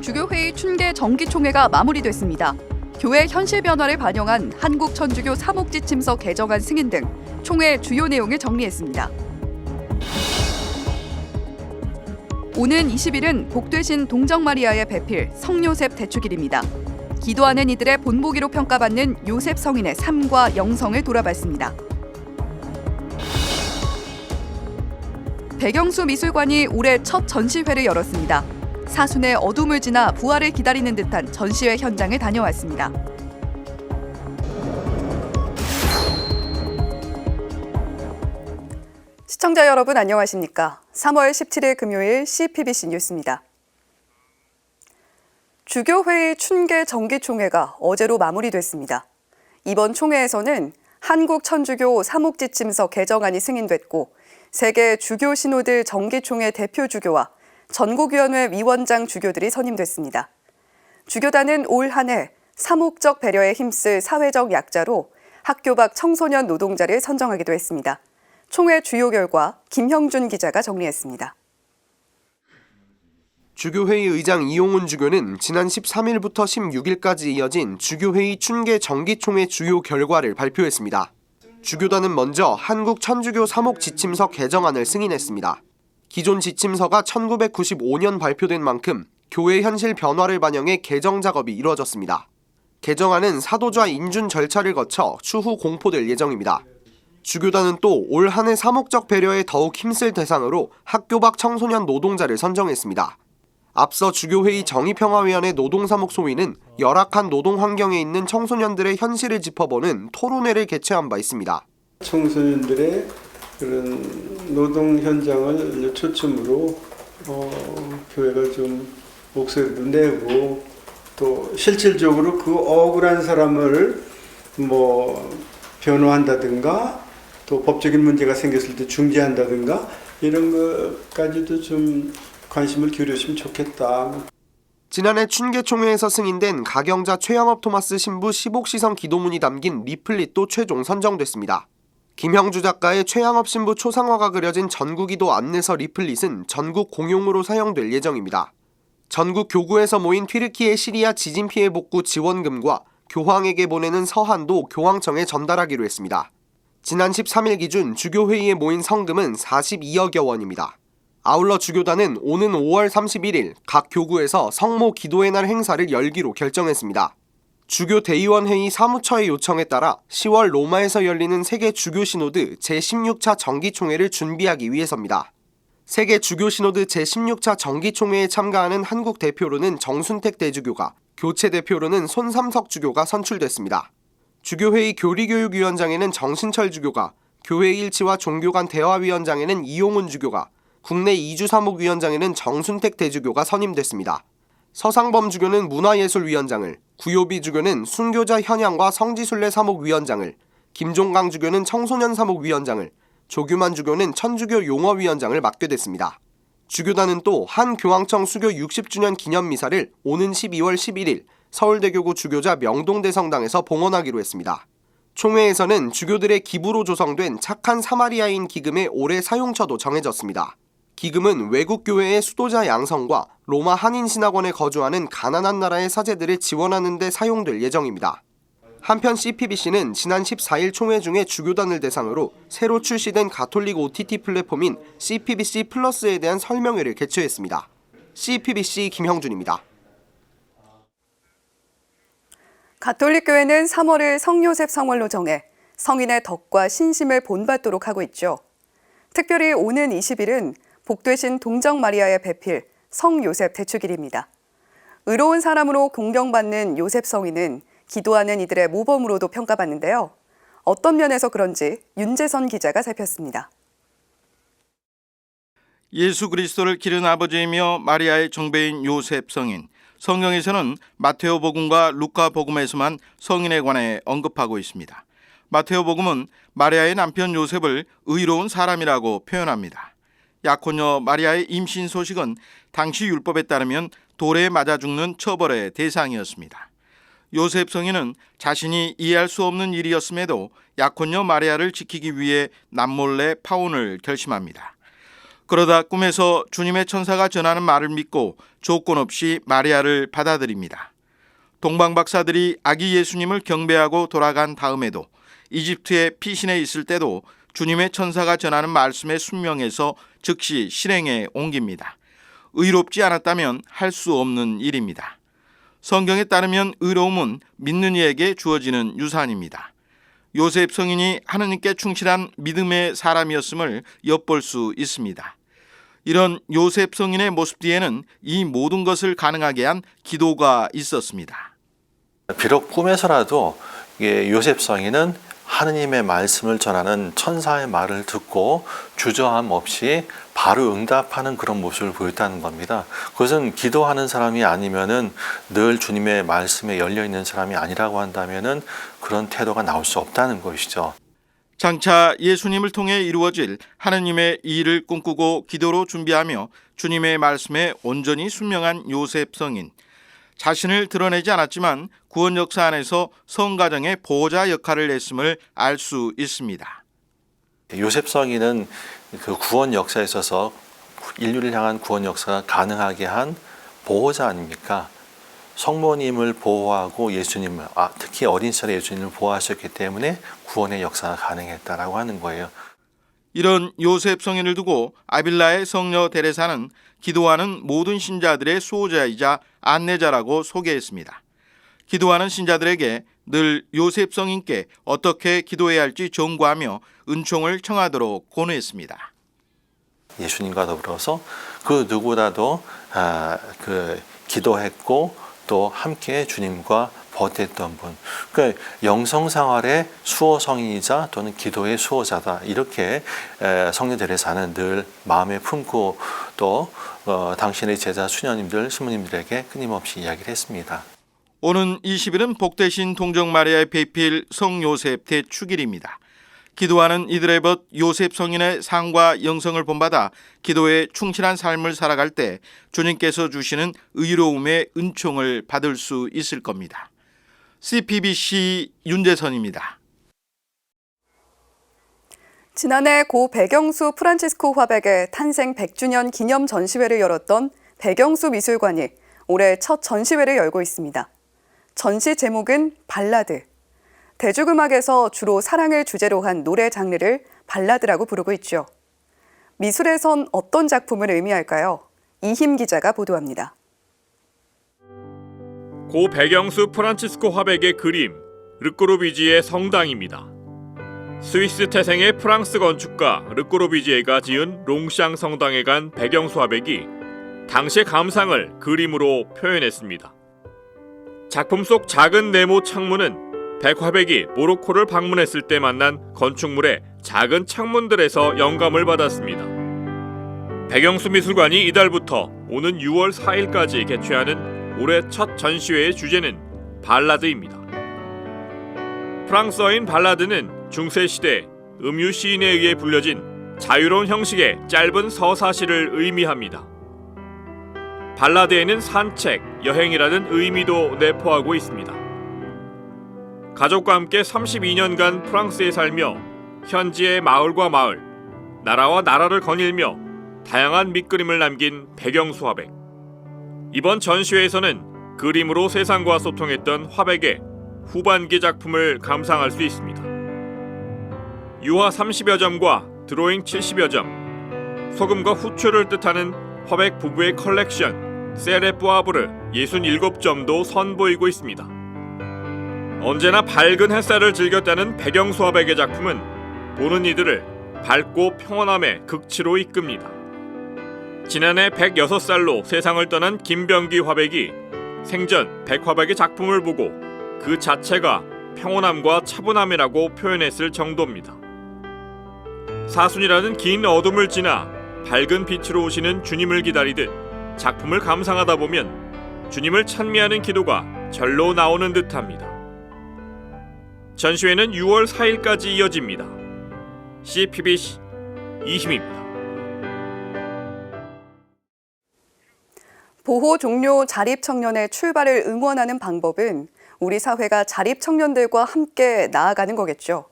주교회의 춘계 정기총회가 마무리됐습니다. 교회 현실 변화를 반영한 한국천주교 사목지침서 개정안 승인 등 총회 주요 내용을 정리했습니다. 오는 20일은 복되신 동정마리아의 배필 성요셉 대축일입니다. 기도하는 이들의 본보기로 평가받는 요셉 성인의 삶과 영성을 돌아봤습니다. 백영수 미술관이 올해 첫 전시회를 열었습니다. 사순의 어둠을 지나 부활을 기다리는 듯한 전시회 현장을 다녀왔습니다. 시청자 여러분 안녕하십니까? 3월 17일 금요일 CPBC 뉴스입니다. 주교회의 춘계 정기총회가 어제로 마무리됐습니다. 이번 총회에서는 한국천주교 사목지침서 개정안이 승인됐고 세계 주교 신호들 정기총회 대표 주교와 전국위원회 위원장 주교들이 선임됐습니다. 주교단은 올 한 해 사목적 배려에 힘쓸 사회적 약자로 학교 밖 청소년 노동자를 선정하기도 했습니다. 총회 주요 결과 김형준 기자가 정리했습니다. 주교회의 의장 이용훈 주교는 지난 13일부터 16일까지 이어진 주교회의 춘계 정기총회 주요 결과를 발표했습니다. 주교단은 먼저 한국천주교 사목지침서 개정안을 승인했습니다. 기존 지침서가 1995년 발표된 만큼 교회 현실 변화를 반영해 개정 작업이 이루어졌습니다. 개정안은 사도좌 인준 절차를 거쳐 추후 공포될 예정입니다. 주교단은 또 올 한 해 사목적 배려에 더욱 힘쓸 대상으로 학교 밖 청소년 노동자를 선정했습니다. 앞서 주교회의 정의평화위원회 노동사목 소위는 열악한 노동 환경에 있는 청소년들의 현실을 짚어보는 토론회를 개최한 바 있습니다. 청소년들의 그런 노동 현장을 초점으로 교회가 좀 목소리도 내고 또 실질적으로 그 억울한 사람을 변호한다든가 또 법적인 문제가 생겼을 때 중재한다든가 이런 것까지도 좀 관심을 기울였으면 좋겠다. 지난해 춘계총회에서 승인된 가경자 최영업 토마스 신부 시복시성 기도문이 담긴 리플릿도 최종 선정됐습니다. 김형주 작가의 최양업 신부 초상화가 그려진 전국기도 안내서 리플릿은 전국 공용으로 사용될 예정입니다. 전국 교구에서 모인 튀르키예 시리아 지진 피해 복구 지원금과 교황에게 보내는 서한도 교황청에 전달하기로 했습니다. 지난 13일 기준 주교회의에 모인 성금은 42억여 원입니다. 아울러 주교단은 오는 5월 31일 각 교구에서 성모 기도의 날 행사를 열기로 결정했습니다. 주교 대의원 회의 사무처의 요청에 따라 10월 로마에서 열리는 세계 주교 시노드 제16차 정기총회를 준비하기 위해서입니다. 세계 주교 시노드 제16차 정기총회에 참가하는 한국 대표로는 정순택 대주교가, 교체 대표로는 손삼석 주교가 선출됐습니다. 주교회의 교리교육위원장에는 정신철 주교가, 교회 일치와 종교 간 대화위원장에는 이용훈 주교가, 국내 이주사목위원장에는 정순택 대주교가 선임됐습니다. 서상범 주교는 문화예술위원장을, 구요비 주교는 순교자 현양과 성지순례 사목위원장을, 김종강 주교는 청소년 사목위원장을, 조규만 주교는 천주교 용어위원장을 맡게 됐습니다. 주교단은 또 한 교황청 수교 60주년 기념미사를 오는 12월 11일 서울대교구 주교자 명동대성당에서 봉헌하기로 했습니다. 총회에서는 주교들의 기부로 조성된 착한 사마리아인 기금의 올해 사용처도 정해졌습니다. 기금은 외국 교회의 수도자 양성과 로마 한인신학원에 거주하는 가난한 나라의 사제들을 지원하는 데 사용될 예정입니다. 한편 CPBC는 지난 14일 총회 중에 주교단을 대상으로 새로 출시된 가톨릭 OTT 플랫폼인 CPBC 플러스에 대한 설명회를 개최했습니다. CPBC 김형준입니다. 가톨릭교회는 3월을 성요셉 성월로 정해 성인의 덕과 신심을 본받도록 하고 있죠. 특별히 오는 20일은 복되신 동정마리아의 배필 성요셉 대축일입니다. 의로운 사람으로 공경받는 요셉 성인은 기도하는 이들의 모범으로도 평가받는데요. 어떤 면에서 그런지 윤재선 기자가 살폈습니다. 예수 그리스도를 기른 아버지이며 마리아의 정배인 요셉 성인. 성경에서는 마테오복음과 루카복음에서만 성인에 관해 언급하고 있습니다. 마테오복음은 마리아의 남편 요셉을 의로운 사람이라고 표현합니다. 약혼녀 마리아의 임신 소식은 당시 율법에 따르면 돌에 맞아 죽는 처벌의 대상이었습니다. 요셉 성인은 자신이 이해할 수 없는 일이었음에도 약혼녀 마리아를 지키기 위해 남몰래 파혼을 결심합니다. 그러다 꿈에서 주님의 천사가 전하는 말을 믿고 조건 없이 마리아를 받아들입니다. 동방 박사들이 아기 예수님을 경배하고 돌아간 다음에도 이집트의 피신에 있을 때도 주님의 천사가 전하는 말씀에 순명해서 즉시 실행에 옮깁니다. 의롭지 않았다면 할 수 없는 일입니다. 성경에 따르면 의로움은 믿는 이에게 주어지는 유산입니다. 요셉 성인이 하느님께 충실한 믿음의 사람이었음을 엿볼 수 있습니다. 이런 요셉 성인의 모습 뒤에는 이 모든 것을 가능하게 한 기도가 있었습니다. 비록 꿈에서라도 요셉 성인은 하느님의 말씀을 전하는 천사의 말을 듣고 주저함 없이 바로 응답하는 그런 모습을 보였다는 겁니다. 그것은 기도하는 사람이 아니면은 늘 주님의 말씀에 열려 있는 사람이 아니라고 한다면은 그런 태도가 나올 수 없다는 것이죠. 장차 예수님을 통해 이루어질 하느님의 일을 꿈꾸고 기도로 준비하며 주님의 말씀에 온전히 순명한 요셉 성인. 자신을 드러내지 않았지만 구원 역사 안에서 성가정의 보호자 역할을 했음을 알 수 있습니다. 요셉 성인은 그 구원 역사에 있어서 인류를 향한 구원 역사가 가능하게 한 보호자 아닙니까? 성모님을 보호하고 예수님을, 특히 어린 시절에 예수님을 보호하셨기 때문에 구원의 역사가 가능했다라고 하는 거예요. 이런 요셉 성인을 두고 아빌라의 성녀 데레사는 기도하는 모든 신자들의 수호자이자 안내자라고 소개했습니다. 기도하는 신자들에게 늘 요셉 성인께 어떻게 기도해야 할지 전구하며 은총을 청하도록 권유했습니다. 예수님과 더불어서 그 누구라도 기도했고 또 함께 주님과 버텼던 분, 그러니까 영성생활의 수호성인이자 또는 기도의 수호자다, 이렇게 성녀 데레사는 늘 마음에 품고 또 당신의 제자 수녀님들, 신부님들에게 끊임없이 이야기를 했습니다. 오는 20일은 복되신 동정 마리아의 배필 성요셉 대축일입니다. 기도하는 이들의 벗 요셉 성인의 상과 영성을 본받아 기도에 충실한 삶을 살아갈 때 주님께서 주시는 의로움의 은총을 받을 수 있을 겁니다. CPBC 윤재선입니다. 지난해 고 백영수 프란치스코 화백의 탄생 100주년 기념 전시회를 열었던 백영수 미술관이 올해 첫 전시회를 열고 있습니다. 전시 제목은 발라드. 대중음악에서 주로 사랑을 주제로 한 노래 장르를 발라드라고 부르고 있죠. 미술에선 어떤 작품을 의미할까요? 이힘 기자가 보도합니다. 고 백영수 프란치스코 화백의 그림, 르꼬르비지에 성당입니다. 스위스 태생의 프랑스 건축가 르꼬르비지에가 지은 롱샹 성당에 간 백영수 화백이 당시의 감상을 그림으로 표현했습니다. 작품 속 작은 네모 창문은 백화백이 모로코를 방문했을 때 만난 건축물의 작은 창문들에서 영감을 받았습니다. 백영수 미술관이 이달부터 오는 6월 4일까지 개최하는 올해 첫 전시회의 주제는 발라드입니다. 프랑스어인 발라드는 중세시대 음유 시인에 의해 불려진 자유로운 형식의 짧은 서사시를 의미합니다. 발라드에는 산책, 여행이라는 의미도 내포하고 있습니다. 가족과 함께 32년간 프랑스에 살며 현지의 마을과 마을, 나라와 나라를 거닐며 다양한 밑그림을 남긴 백영수 화백. 이번 전시회에서는 그림으로 세상과 소통했던 화백의 후반기 작품을 감상할 수 있습니다. 유화 30여 점과 드로잉 70여 점, 소금과 후추를 뜻하는 화백 부부의 컬렉션 세레뿌아브르 67점도 선보이고 있습니다. 언제나 밝은 햇살을 즐겼다는 백영수 화백의 작품은 보는 이들을 밝고 평온함의 극치로 이끕니다. 지난해 106살로 세상을 떠난 김병기 화백이 생전 백화백의 작품을 보고 그 자체가 평온함과 차분함이라고 표현했을 정도입니다. 사순이라는 긴 어둠을 지나 밝은 빛으로 오시는 주님을 기다리듯 작품을 감상하다 보면 주님을 찬미하는 기도가 절로 나오는 듯합니다. 전시회는 6월 4일까지 이어집니다. CPBC 이힘입니다. 보호 종료 자립 청년의 출발을 응원하는 방법은 우리 사회가 자립 청년들과 함께 나아가는 거겠죠.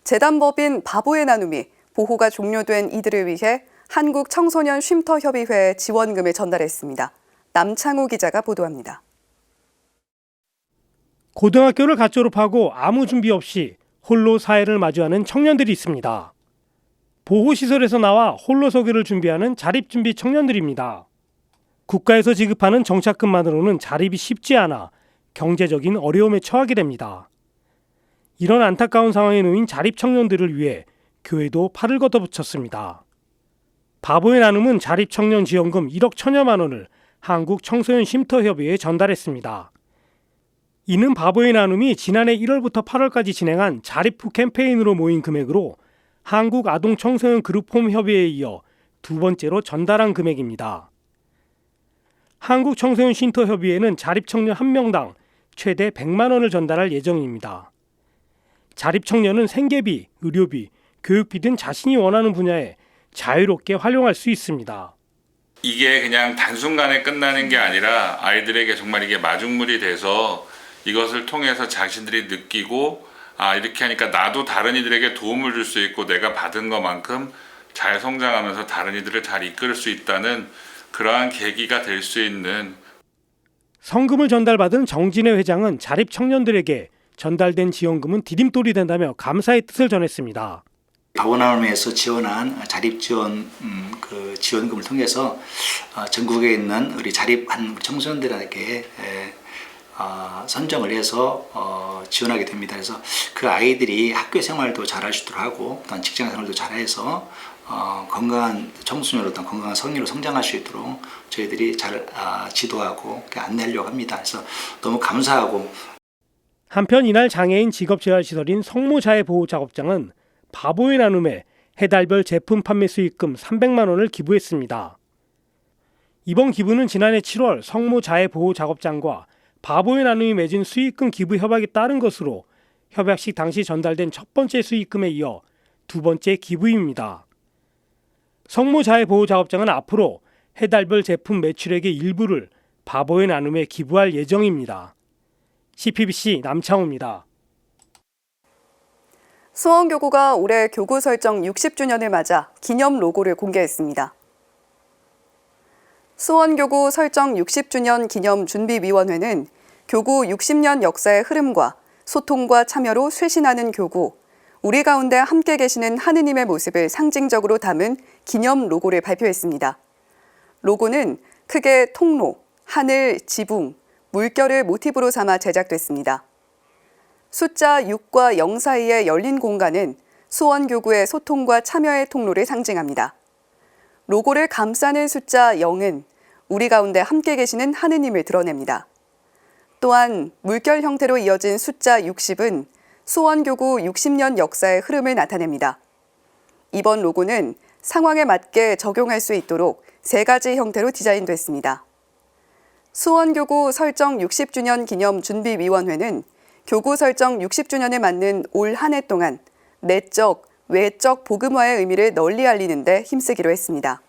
재단법인 바보의 나눔이 보호가 종료된 이들을 위해 한국청소년쉼터협의회에 지원금을 전달했습니다. 남창우 기자가 보도합니다. 고등학교를 갓 졸업하고 아무 준비 없이 홀로 사회를 마주하는 청년들이 있습니다. 보호시설에서 나와 홀로 서기를 준비하는 자립준비 청년들입니다. 국가에서 지급하는 정착금만으로는 자립이 쉽지 않아 경제적인 어려움에 처하게 됩니다. 이런 안타까운 상황에 놓인 자립 청년들을 위해 교회도 팔을 걷어붙였습니다. 바보의 나눔은 자립 청년 지원금 1억 1천여만 원을 한국청소년쉼터협의회에 전달했습니다. 이는 바보의 나눔이 지난해 1월부터 8월까지 진행한 자립후 캠페인으로 모인 금액으로 한국아동청소년그룹홈협의회에 이어 두 번째로 전달한 금액입니다. 한국청소년쉼터협의회는 자립청년 1명당 최대 100만 원을 전달할 예정입니다. 자립청년은 생계비, 의료비, 교육비 등 자신이 원하는 분야에 자유롭게 활용할 수 있습니다. 이게 그냥 단순간에 끝나는 게 아니라 아이들에게 정말 이게 마중물이 돼서 이것을 통해서 자신들이 느끼고 이렇게 하니까 나도 다른 이들에게 도움을 줄 수 있고 내가 받은 것만큼 잘 성장하면서 다른 이들을 잘 이끌 수 있다는 그러한 계기가 될 수 있는. 성금을 전달받은 정진회 회장은 자립 청년들에게 전달된 지원금은 디딤돌이 된다며 감사의 뜻을 전했습니다. 바보나눔에서 지원한 자립지원 지원금을 통해서 전국에 있는 우리 자립한 청소년들에게 선정을 해서 지원하게 됩니다. 그래서 그 아이들이 학교 생활도 잘할 수 있도록 하고 또한 직장 생활도 잘해서 건강한 청소년으로 건강한 성인으로 성장할 수 있도록 저희들이 잘 지도하고 안내하려고 합니다. 그래서 너무 감사하고. 한편 이날 장애인 직업재활시설인 성모자해보호작업장은 바보의 나눔에 해달별 제품 판매 수익금 300만 원을 기부했습니다. 이번 기부는 지난해 7월 성모자해보호작업장과 바보의 나눔이 맺은 수익금 기부 협약에 따른 것으로 협약식 당시 전달된 첫 번째 수익금에 이어 두 번째 기부입니다. 성모자해보호작업장은 앞으로 해달별 제품 매출액의 일부를 바보의 나눔에 기부할 예정입니다. CPBC 남창우입니다. 수원교구가 올해 교구 설정 60주년을 맞아 기념 로고를 공개했습니다. 수원교구 설정 60주년 기념준비위원회는 교구 60년 역사의 흐름과 소통과 참여로 쇄신하는 교구, 우리 가운데 함께 계시는 하느님의 모습을 상징적으로 담은 기념 로고를 발표했습니다. 로고는 크게 통로, 하늘, 지붕, 물결을 모티브로 삼아 제작됐습니다. 숫자 6과 0 사이의 열린 공간은 수원교구의 소통과 참여의 통로를 상징합니다. 로고를 감싸는 숫자 0은 우리 가운데 함께 계시는 하느님을 드러냅니다. 또한 물결 형태로 이어진 숫자 60은 수원교구 60년 역사의 흐름을 나타냅니다. 이번 로고는 상황에 맞게 적용할 수 있도록 3가지 형태로 디자인됐습니다. 수원교구 설정 60주년 기념준비위원회는 교구 설정 60주년에 맞는 올 한 해 동안 내적, 외적 복음화의 의미를 널리 알리는 데 힘쓰기로 했습니다.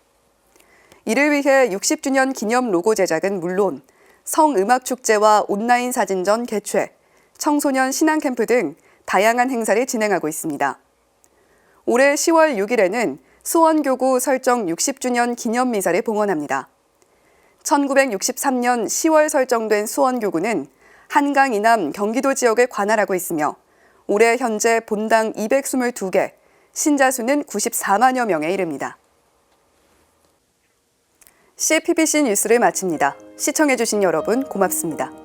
이를 위해 60주년 기념 로고 제작은 물론 성음악축제와 온라인 사진전 개최, 청소년 신앙캠프 등 다양한 행사를 진행하고 있습니다. 올해 10월 6일에는 수원교구 설정 60주년 기념미사를 봉헌합니다. 1963년 10월 설정된 수원교구는 한강 이남 경기도 지역을 관할하고 있으며 올해 현재 본당 222개, 신자 수는 94만여 명에 이릅니다. CPBC 뉴스를 마칩니다. 시청해주신 여러분 고맙습니다.